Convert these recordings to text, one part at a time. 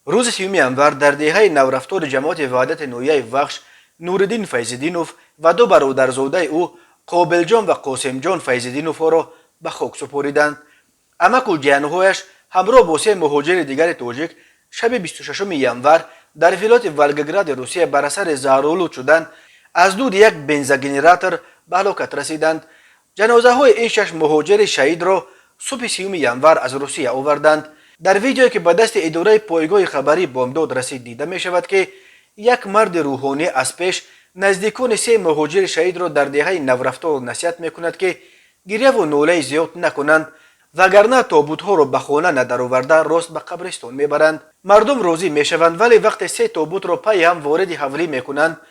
روز 3 январ در دهه نورفتار جماعت وحدت نویه وخش نوردین فیض‌الدینوف و دو برادرزاده او قابل جان و قاسم جان فیض‌الدینوف را به خاک سپاریدند. عمک و جیانهایش همراه با سه مهاجر دیگر تاجیک شب 26 январ در ولایت ولگگراد روسیه بر اثر زهرآلود شدند از دود یک بنزینگنراتور به هلاکت رسیدند. جنازه های این شش مهاجر شهید را صبح 3 январ از روسیه آوردند. در ویدیویی که به دست اداره پایگاه خبری بامداد رسید دیده می شود که یک مرد روحانی از پیش نزدیکان سه مهاجر شهید را در دهه نورفتار نصیحت می کند که گریه و ناله زیاد نکنند وگرنه تابوت ها را به خانه ندرآورده راست به قبرستان میبرند. مردم راضی می شوند ولی وقت سه تابوت را پای هم وارد حولی می کنند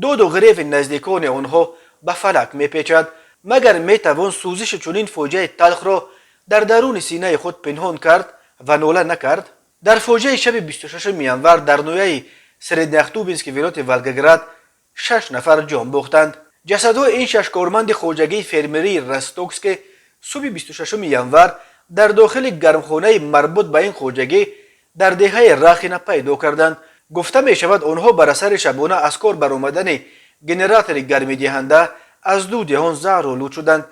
دود و غریو نزدیکان آنها به فلک می پیچد. مگر می توان سوزش چنین فاجعه تلخ را در درون سینه خود پنهان کرد و ناله نکرد؟ در فاجعه شب 26 январ در نویه سردنختوبینسک ولایت ولگگراد 6 نفر جان باختند. جسدهای این شش کارمند خواجگی فرمری رستوکسک صبح 26 январ در داخل گرمخانه مربوط به این خواجگی در دهه رخینه پیدا کردند. گفته می شود آنها بر اثر شبانه از کار برآمدن گنراتور گرمی دهنده از دود آن زهرآلود شدند.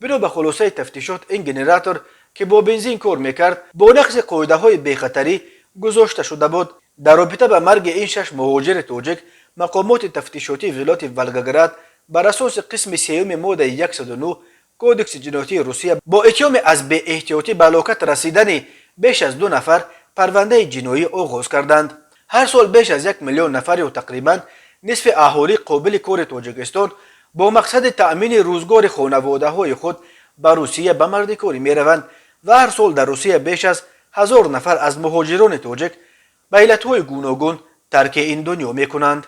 بنا به خلاصه تفتیشات این گنراتور که با بنزین کار میکرد با نقض قاعده های بیخطری گذاشته شده بود. در رابطه به مرگ این شش مهاجر تاجیک مقامات تفتیشاتی ولایت ولگگراد بر اساس قسم 3 ماده 109 کودکس جنایتی روسیه با اتهام از بی احتیاطی به هلاکت رسیدن بیش از 2 نفر پرونده جنایی آغاز کردند. هر سال بیش از 1 میلیون نفر و تقریبا نصف اهالی قابل کار تاجیکستان با مقصد تأمین روزگار خانواده های خود به روسیه به مردکاری می روند و هر سال در روسیه بیش از 1000 نفر از مهاجران تاجیک به علتهای گوناگون ترک این دنیا می کنند.